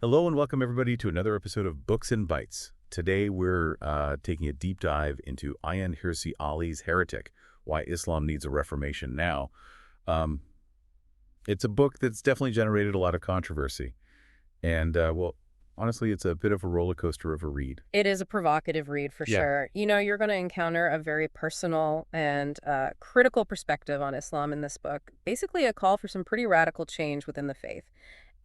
Hello and welcome everybody to another episode of Books and Bytes. Today we're taking a deep dive into Ayaan Hirsi Ali's Heretic, Why Islam Needs a Reformation Now. Um, it's a book that's definitely generated a lot of controversy. And, honestly, it's a bit of a roller coaster of a read. It is a provocative read for Yeah. sure. You're going to encounter a very personal and critical perspective on Islam in this book. Basically, a call for some pretty radical change within the faith.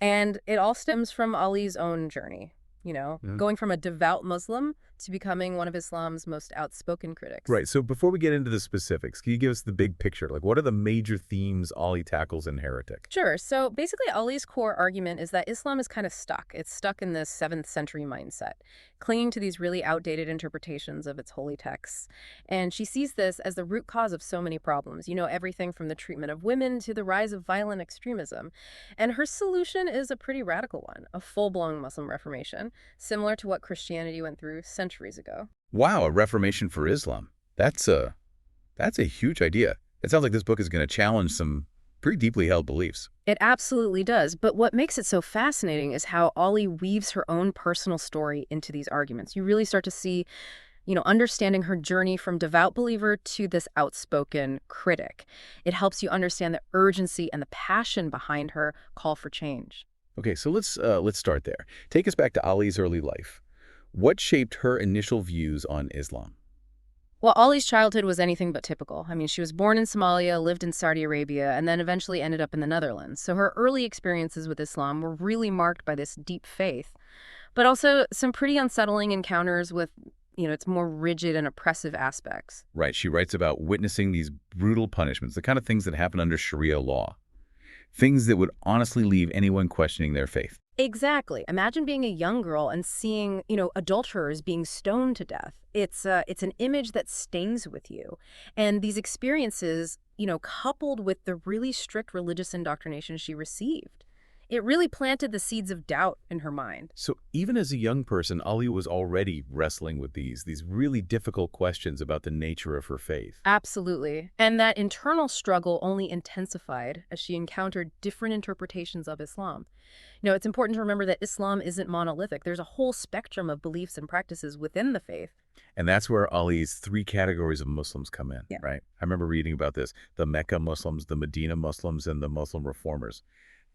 And it all stems from Ali's own journey, Mhm. going from a devout Muslim to becoming one of Islam's most outspoken critics. Right. So before we get into the specifics, can you give us the big picture? Like, what are the major themes Ali tackles in Heretic? Sure. So basically, Ali's core argument is that Islam is kind of stuck. It's stuck in this 7th century mindset, clinging to these really outdated interpretations of its holy texts. And she sees this as the root cause of so many problems, everything from the treatment of women to the rise of violent extremism. And her solution is a pretty radical one, a full-blown Muslim reformation, similar to what Christianity went through centuries ago. Wow, a reformation for Islam. That's a huge idea. It sounds like this book is going to challenge some pretty deeply held beliefs. It absolutely does. But what makes it so fascinating is how Ollie weaves her own personal story into these arguments. You really start to see, understanding her journey from devout believer to this outspoken critic. It helps you understand the urgency and the passion behind her call for change. Okay, so let's start there. Take us back to Ali's early life. What shaped her initial views on Islam? Well, Ollie's childhood was anything but typical. I mean, she was born in Somalia, lived in Saudi Arabia, and then eventually ended up in the Netherlands. So her early experiences with Islam were really marked by this deep faith, but also some pretty unsettling encounters with, its more rigid and oppressive aspects. Right, she writes about witnessing these brutal punishments, the kind of things that happen under Sharia law. Things that would honestly leave anyone questioning their faith. Exactly. Imagine being a young girl and seeing, adulterers being stoned to death. It's an image that stings with you. And these experiences, coupled with the really strict religious indoctrination she received, it really planted the seeds of doubt in her mind. So even as a young person, Ali was already wrestling with these really difficult questions about the nature of her faith. Absolutely. And that internal struggle only intensified as she encountered different interpretations of Islam. It's important to remember that Islam isn't monolithic. There's a whole spectrum of beliefs and practices within the faith. And that's where Ali's three categories of Muslims come in, Yeah. right? I remember reading about this, the Mecca Muslims, the Medina Muslims, and the Muslim reformers.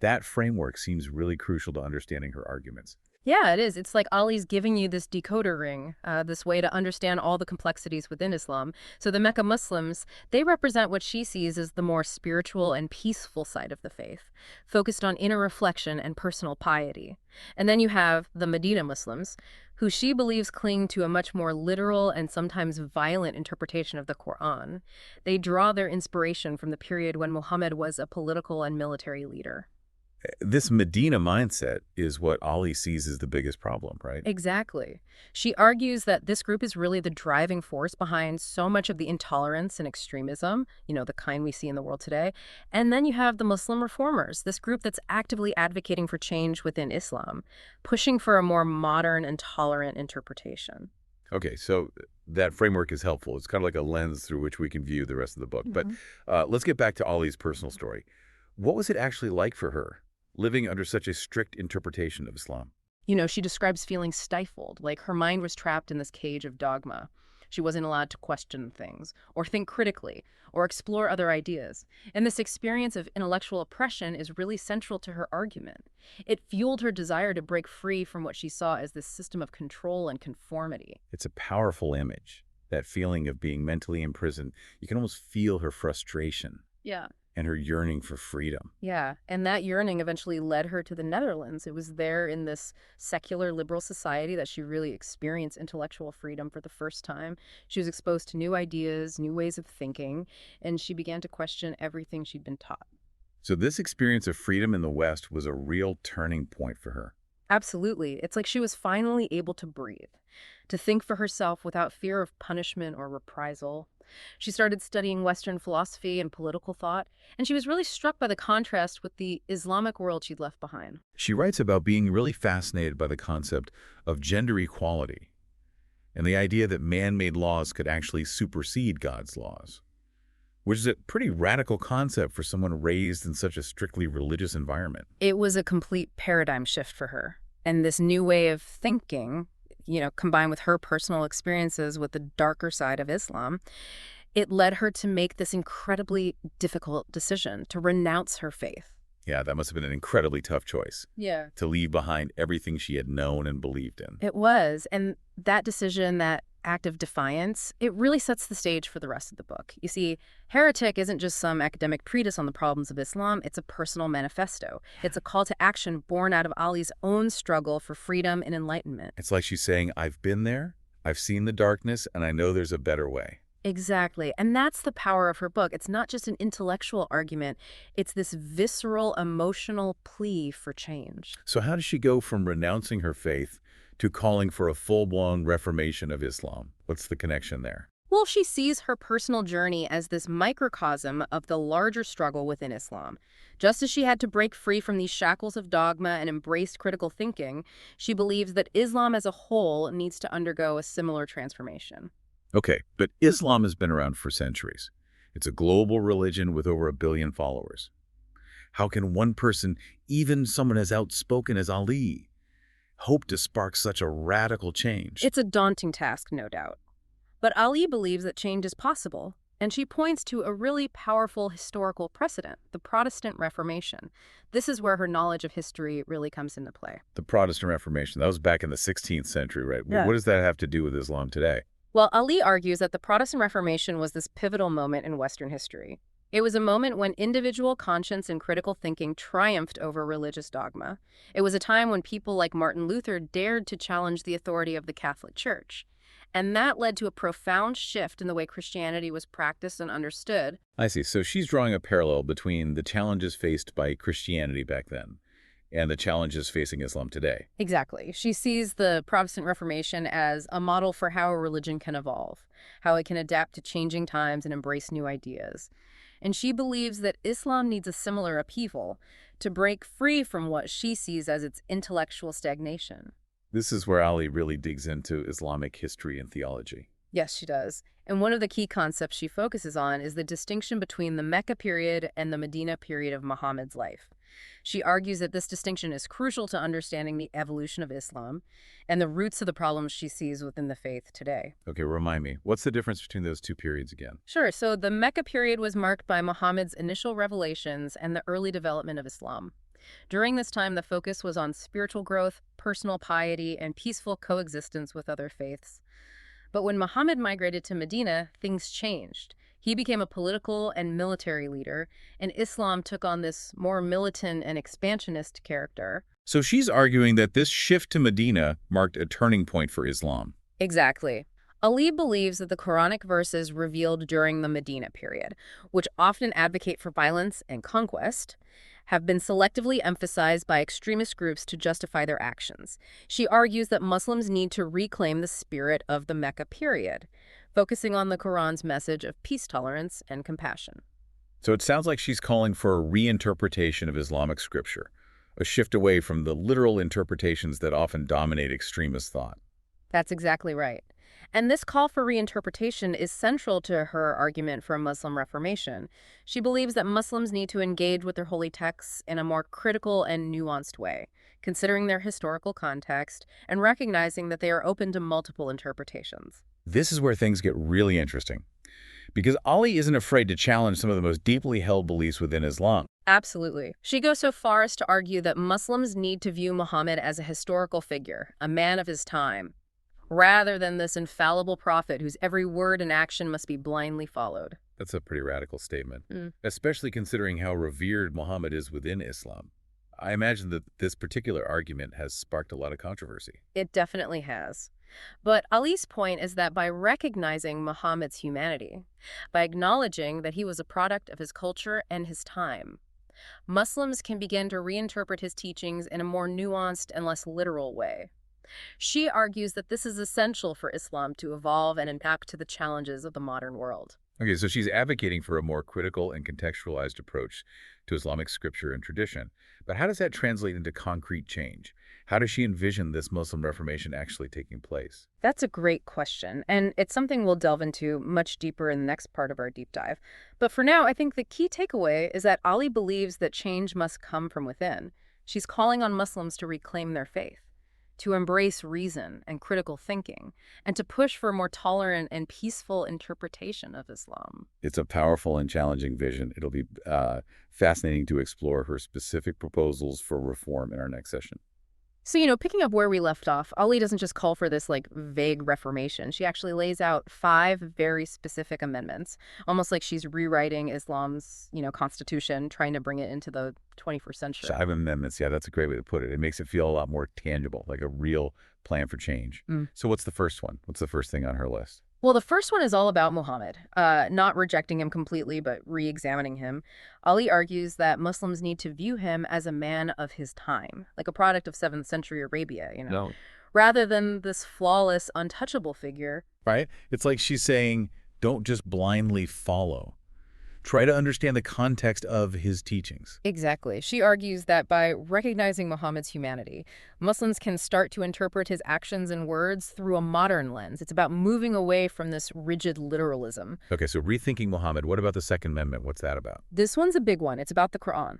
That framework seems really crucial to understanding her arguments. Yeah, it is. It's like Ali's giving you this decoder ring, this way to understand all the complexities within Islam. So the Mecca Muslims, they represent what she sees as the more spiritual and peaceful side of the faith, focused on inner reflection and personal piety. And then you have the Medina Muslims, who she believes cling to a much more literal and sometimes violent interpretation of the Quran. They draw their inspiration from the period when Muhammad was a political and military leader. This Medina mindset is what Ali sees as the biggest problem, right? Exactly. She argues that this group is really the driving force behind so much of the intolerance and extremism, the kind we see in the world today. And then you have the Muslim reformers, this group that's actively advocating for change within Islam, pushing for a more modern and tolerant interpretation. Okay, so that framework is helpful. It's kind of like a lens through which we can view the rest of the book. But let's get back to Ali's personal story. What was it actually like for her, living under such a strict interpretation of Islam? She describes feeling stifled, like her mind was trapped in this cage of dogma. She wasn't allowed to question things, or think critically, or explore other ideas. And this experience of intellectual oppression is really central to her argument. It fueled her desire to break free from what she saw as this system of control and conformity. It's a powerful image, that feeling of being mentally imprisoned. You can almost feel her frustration Yeah. and her yearning for freedom. Yeah, and that yearning eventually led her to the Netherlands. It was there in this secular liberal society that she really experienced intellectual freedom for the first time. She was exposed to new ideas, new ways of thinking, and she began to question everything she'd been taught. So this experience of freedom in the West was a real turning point for her. Absolutely. It's like she was finally able to breathe, to think for herself without fear of punishment or reprisal. She started studying Western philosophy and political thought, and she was really struck by the contrast with the Islamic world she'd left behind. She writes about being really fascinated by the concept of gender equality and the idea that man-made laws could actually supersede God's laws, which is a pretty radical concept for someone raised in such a strictly religious environment. It was a complete paradigm shift for her. And this new way of thinking, combined with her personal experiences with the darker side of Islam, it led her to make this incredibly difficult decision to renounce her faith. Yeah, that must have been an incredibly tough choice. Yeah. To leave behind everything she had known and believed in. It was. And that decision, that act of defiance, it really sets the stage for the rest of the book. You see, Heretic isn't just some academic treatise on the problems of Islam, it's a personal manifesto. It's a call to action born out of Ali's own struggle for freedom and enlightenment. It's like she's saying, I've been there, I've seen the darkness, and I know there's a better way. Exactly. And that's the power of her book. It's not just an intellectual argument. It's this visceral, emotional plea for change. So how does she go from renouncing her faith to calling for a full-blown reformation of Islam? What's the connection there? Well, she sees her personal journey as this microcosm of the larger struggle within Islam. Just as she had to break free from these shackles of dogma and embrace critical thinking, she believes that Islam as a whole needs to undergo a similar transformation. Okay, but Islam has been around for centuries. It's a global religion with over 1 billion followers. How can one person, even someone as outspoken as Ali, hope to spark such a radical change? It's a daunting task, no doubt. But Ali believes that change is possible, and she points to a really powerful historical precedent, the Protestant Reformation. This is where her knowledge of history really comes into play. The Protestant Reformation, that was back in the 16th century, right? Yeah. What does that have to do with Islam today? Well, Ali argues that the Protestant Reformation was this pivotal moment in Western history. It was a moment when individual conscience and critical thinking triumphed over religious dogma. It was a time when people like Martin Luther dared to challenge the authority of the Catholic Church. And that led to a profound shift in the way Christianity was practiced and understood. I see. So she's drawing a parallel between the challenges faced by Christianity back then and the challenges facing Islam today. Exactly. She sees the Protestant Reformation as a model for how a religion can evolve, how it can adapt to changing times and embrace new ideas. And she believes that Islam needs a similar upheaval to break free from what she sees as its intellectual stagnation. This is where Ali really digs into Islamic history and theology. Yes, she does. And one of the key concepts she focuses on is the distinction between the Mecca period and the Medina period of Muhammad's life. She argues that this distinction is crucial to understanding the evolution of Islam and the roots of the problems she sees within the faith today. Okay, remind me, what's the difference between those two periods again? Sure, so the Mecca period was marked by Muhammad's initial revelations and the early development of Islam. During this time, the focus was on spiritual growth, personal piety, and peaceful coexistence with other faiths. But when Muhammad migrated to Medina, things changed. He became a political and military leader, and Islam took on this more militant and expansionist character. So she's arguing that this shift to Medina marked a turning point for Islam. Exactly. Ali believes that the Quranic verses revealed during the Medina period, which often advocate for violence and conquest, have been selectively emphasized by extremist groups to justify their actions. She argues that Muslims need to reclaim the spirit of the Mecca period, focusing on the Quran's message of peace, tolerance, and compassion. So it sounds like she's calling for a reinterpretation of Islamic scripture, a shift away from the literal interpretations that often dominate extremist thought. That's exactly right. And this call for reinterpretation is central to her argument for a Muslim reformation. She believes that Muslims need to engage with their holy texts in a more critical and nuanced way, considering their historical context and recognizing that they are open to multiple interpretations. This is where things get really interesting, because Ali isn't afraid to challenge some of the most deeply held beliefs within Islam. Absolutely. She goes so far as to argue that Muslims need to view Muhammad as a historical figure, a man of his time, rather than this infallible prophet whose every word and action must be blindly followed. That's a pretty radical statement, especially considering how revered Muhammad is within Islam. I imagine that this particular argument has sparked a lot of controversy. It definitely has. But Ali's point is that by recognizing Muhammad's humanity, by acknowledging that he was a product of his culture and his time, Muslims can begin to reinterpret his teachings in a more nuanced and less literal way. She argues that this is essential for Islam to evolve and adapt to the challenges of the modern world. Okay, so she's advocating for a more critical and contextualized approach to Islamic scripture and tradition. But how does that translate into concrete change? How does she envision this Muslim Reformation actually taking place? That's a great question, and it's something we'll delve into much deeper in the next part of our deep dive. But for now, I think the key takeaway is that Ali believes that change must come from within. She's calling on Muslims to reclaim their faith, to embrace reason and critical thinking, and to push for a more tolerant and peaceful interpretation of Islam. It's a powerful and challenging vision. It'll be fascinating to explore her specific proposals for reform in our next session. So, picking up where we left off, Ali doesn't just call for this vague reformation. She actually lays out 5 very specific amendments, almost like she's rewriting Islam's, constitution, trying to bring it into the 21st century. 5 amendments, yeah, that's a great way to put it. It makes it feel a lot more tangible, like a real plan for change. So what's the first one? What's the first thing on her list? Well, the first one is all about Muhammad, not rejecting him completely, but re-examining him. Ali argues that Muslims need to view him as a man of his time, like a product of 7th century Arabia, No. rather than this flawless, untouchable figure. Right? It's like she's saying, don't just blindly follow. Try to understand the context of his teachings. Exactly. She argues that by recognizing Muhammad's humanity, Muslims can start to interpret his actions and words through a modern lens. It's about moving away from this rigid literalism. Okay, so rethinking Muhammad. What about the Second Amendment? What's that about? This one's a big one. It's about the Quran.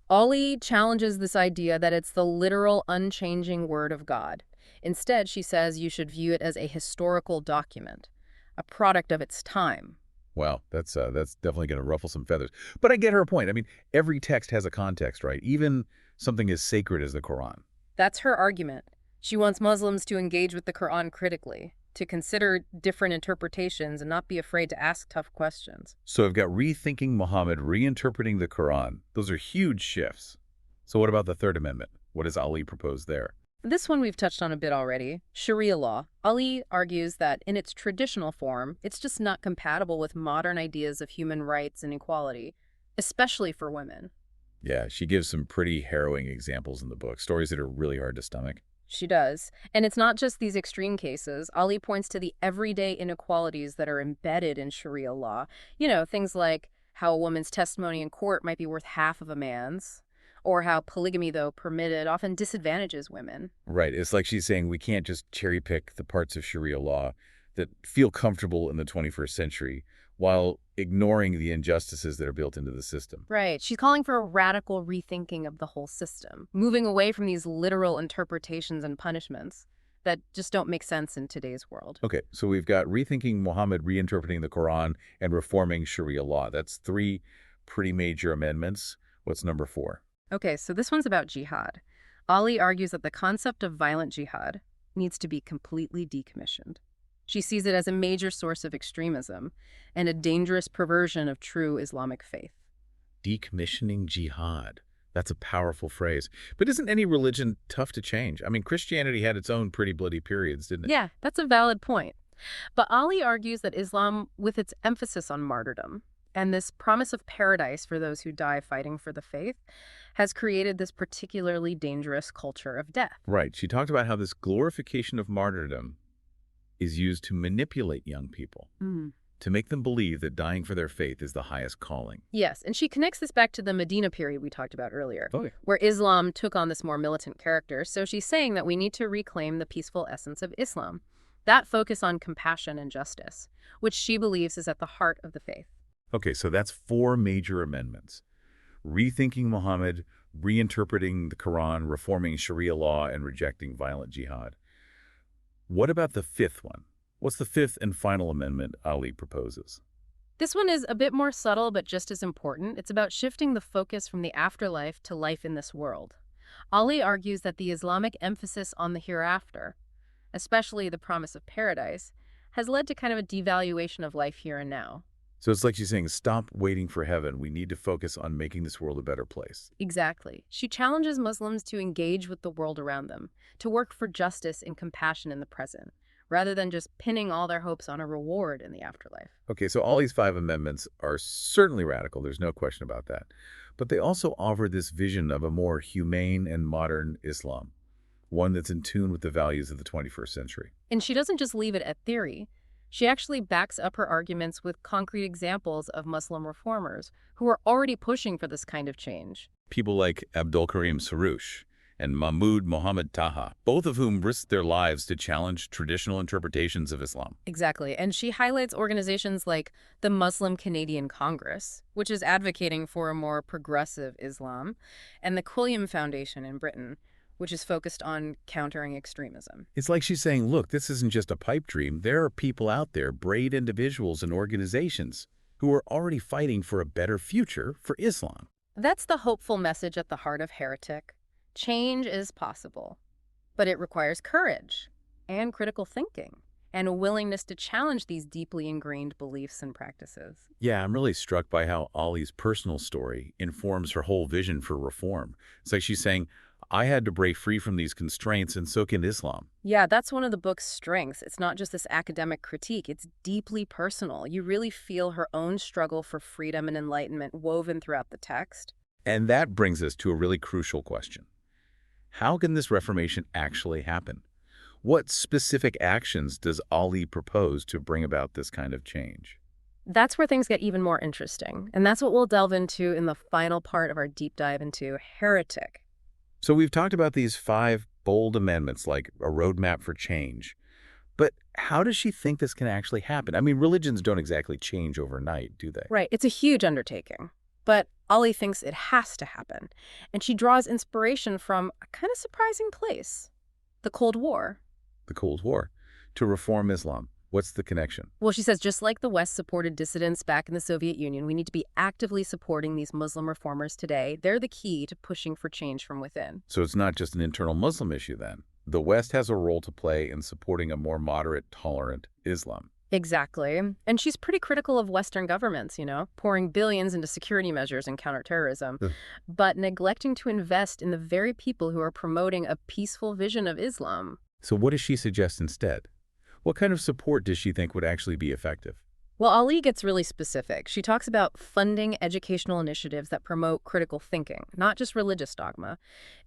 Ali challenges this idea that it's the literal, unchanging word of God. Instead, she says you should view it as a historical document, a product of its time. Well, that's definitely going to ruffle some feathers. But I get her point. I mean, every text has a context, right? Even something as sacred as the Quran. That's her argument. She wants Muslims to engage with the Quran critically, to consider different interpretations and not be afraid to ask tough questions. So I've got rethinking Muhammad, reinterpreting the Quran. Those are huge shifts. So what about the Third Amendment? What does Ali propose there? This one we've touched on a bit already. Sharia law. Ali argues that in its traditional form, it's just not compatible with modern ideas of human rights and equality, especially for women. Yeah, she gives some pretty harrowing examples in the book, stories that are really hard to stomach. She does. And it's not just these extreme cases. Ali points to the everyday inequalities that are embedded in Sharia law. Things like how a woman's testimony in court might be worth half of a man's, or how polygamy, though permitted, often disadvantages women. Right. It's like she's saying we can't just cherry pick the parts of Sharia law that feel comfortable in the 21st century while ignoring the injustices that are built into the system. Right. She's calling for a radical rethinking of the whole system, moving away from these literal interpretations and punishments that just don't make sense in today's world. Okay, so we've got rethinking Muhammad, reinterpreting the Quran, and reforming Sharia law. That's 3 pretty major amendments. What's number 4? Okay, so this one's about jihad. Ali argues that the concept of violent jihad needs to be completely decommissioned. She sees it as a major source of extremism and a dangerous perversion of true Islamic faith. Decommissioning jihad. That's a powerful phrase. But isn't any religion tough to change? I mean, Christianity had its own pretty bloody periods, didn't it? Yeah, that's a valid point. But Ali argues that Islam, with its emphasis on martyrdom and this promise of paradise for those who die fighting for the faith, has created this particularly dangerous culture of death. Right. She talked about how this glorification of martyrdom is used to manipulate young people, to make them believe that dying for their faith is the highest calling. Yes, and she connects this back to the Medina period we talked about earlier, Okay. where Islam took on this more militant character. So she's saying that we need to reclaim the peaceful essence of Islam, that focus on compassion and justice, which she believes is at the heart of the faith. Okay, so that's 4 major amendments. Rethinking Muhammad, reinterpreting the Quran, reforming Sharia law, and rejecting violent jihad. What about the 5th one? What's the 5th and final amendment Ali proposes? This one is a bit more subtle, but just as important. It's about shifting the focus from the afterlife to life in this world. Ali argues that the Islamic emphasis on the hereafter, especially the promise of paradise, has led to kind of a devaluation of life here and now. So it's like she's saying, stop waiting for heaven. We need to focus on making this world a better place. Exactly. She challenges Muslims to engage with the world around them, to work for justice and compassion in the present, rather than just pinning all their hopes on a reward in the afterlife. Okay, so all these 5 amendments are certainly radical. There's no question about that. But they also offer this vision of a more humane and modern Islam, one that's in tune with the values of the 21st century. And she doesn't just leave it at theory. She actually backs up her arguments with concrete examples of Muslim reformers who are already pushing for this kind of change. People like Abdul Karim Saroush and Mahmoud Mohammed Taha, both of whom risked their lives to challenge traditional interpretations of Islam. Exactly. And she highlights organizations like the Muslim Canadian Congress, which is advocating for a more progressive Islam, and the Quilliam Foundation in Britain, which is focused on countering extremism. It's like she's saying, look, this isn't just a pipe dream. There are people out there, brave individuals and organizations, who are already fighting for a better future for Islam. That's the hopeful message at the heart of Heretic. Change is possible, but it requires courage and critical thinking and a willingness to challenge these deeply ingrained beliefs and practices. Yeah, I'm really struck by how Ali's personal story informs her whole vision for reform. It's like she's saying, I had to break free from these constraints, and so can Islam. Yeah, that's one of the book's strengths. It's not just this academic critique, it's deeply personal. You really feel her own struggle for freedom and enlightenment woven throughout the text. And that brings us to a really crucial question. How can this reformation actually happen? What specific actions does Ali propose to bring about this kind of change? That's where things get even more interesting. And that's what we'll delve into in the final part of our deep dive into Heretic. So we've talked about these 5 bold amendments, like a roadmap for change. But how does she think this can actually happen? I mean, religions don't exactly change overnight, do they? Right, it's a huge undertaking. But Ali thinks it has to happen. And she draws inspiration from a kind of surprising place, the Cold War. The Cold War. To reform Islam. What's the connection? Well, she says, just like the West supported dissidents back in the Soviet Union, we need to be actively supporting these Muslim reformers today. They're the key to pushing for change from within. So it's not just an internal Muslim issue then. The West has a role to play in supporting a more moderate, tolerant Islam. Exactly. And she's pretty critical of Western governments, pouring billions into security measures and counterterrorism, but neglecting to invest in the very people who are promoting a peaceful vision of Islam. So what does she suggest instead? What kind of support does she think would actually be effective? Well, Ali gets really specific. She talks about funding educational initiatives that promote critical thinking, not just religious dogma.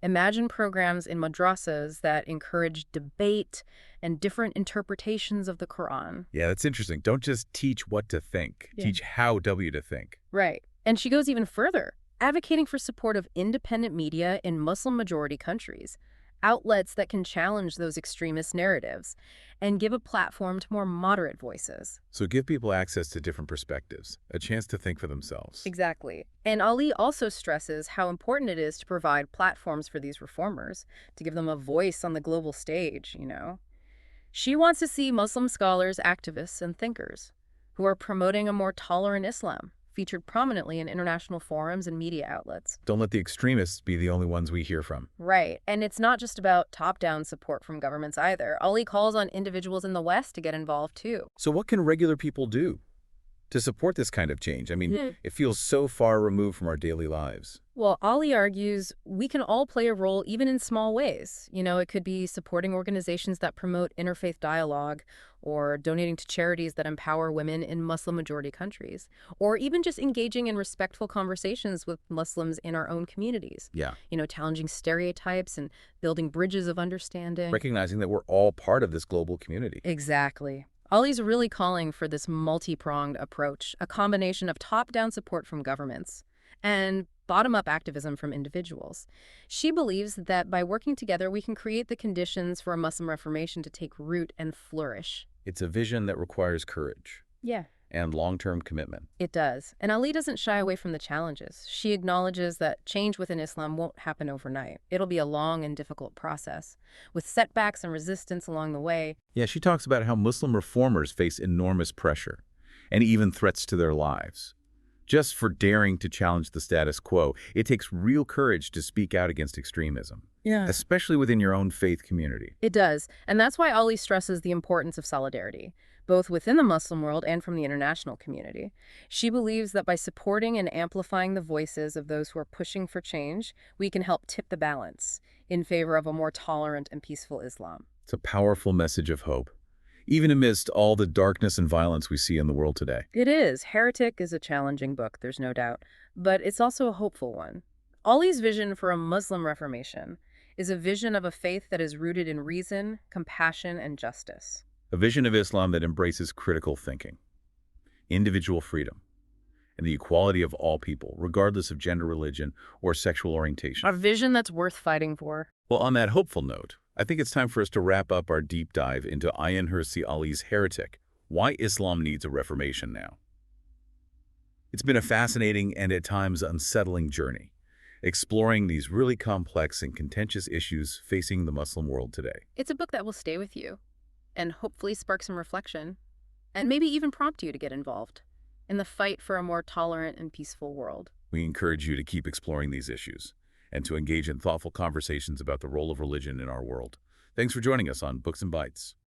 Imagine programs in madrasas that encourage debate and different interpretations of the Quran. Yeah, that's interesting. Don't just teach what to think. Yeah. Teach how to think. Right. And she goes even further, advocating for support of independent media in Muslim-majority countries, outlets that can challenge those extremist narratives and give a platform to more moderate voices. So give people access to different perspectives, a chance to think for themselves. Exactly. And Ali also stresses how important it is to provide platforms for these reformers, to give them a voice on the global stage, She wants to see Muslim scholars, activists, and thinkers who are promoting a more tolerant Islam, featured prominently in international forums and media outlets. Don't let the extremists be the only ones we hear from. Right. And it's not just about top-down support from governments either. Ali calls on individuals in the West to get involved too. So what can regular people do to support this kind of change? I mean, it feels so far removed from our daily lives. Well, Ali argues we can all play a role even in small ways. It could be supporting organizations that promote interfaith dialogue, or donating to charities that empower women in Muslim-majority countries, or even just engaging in respectful conversations with Muslims in our own communities. Yeah. Challenging stereotypes and building bridges of understanding. Recognizing that we're all part of this global community. Exactly. Ali's really calling for this multi-pronged approach, a combination of top-down support from governments and bottom-up activism from individuals. She believes that by working together, we can create the conditions for a Muslim reformation to take root and flourish. It's a vision that requires courage. Yeah. And long-term commitment. It does. And Ali doesn't shy away from the challenges. She acknowledges that change within Islam won't happen overnight. It'll be a long and difficult process, with setbacks and resistance along the way. Yeah, she talks about how Muslim reformers face enormous pressure and even threats to their lives. Just for daring to challenge the status quo, it takes real courage to speak out against extremism. Yeah. Especially within your own faith community. It does. And that's why Ali stresses the importance of solidarity, both within the Muslim world and from the international community. She believes that by supporting and amplifying the voices of those who are pushing for change, we can help tip the balance in favor of a more tolerant and peaceful Islam. It's a powerful message of hope, even amidst all the darkness and violence we see in the world today. It is. Heretic is a challenging book, there's no doubt, but it's also a hopeful one. Ali's vision for a Muslim reformation is a vision of a faith that is rooted in reason, compassion, and justice. A vision of Islam that embraces critical thinking, individual freedom, and the equality of all people, regardless of gender, religion, or sexual orientation. A vision that's worth fighting for. Well, on that hopeful note, I think it's time for us to wrap up our deep dive into Ayaan Hirsi Ali's Heretic, Why Islam Needs a Reformation Now. It's been a fascinating and at times unsettling journey, exploring these really complex and contentious issues facing the Muslim world today. It's a book that will stay with you and hopefully spark some reflection and maybe even prompt you to get involved in the fight for a more tolerant and peaceful world. We encourage you to keep exploring these issues and to engage in thoughtful conversations about the role of religion in our world. Thanks for joining us on Books and Bytes.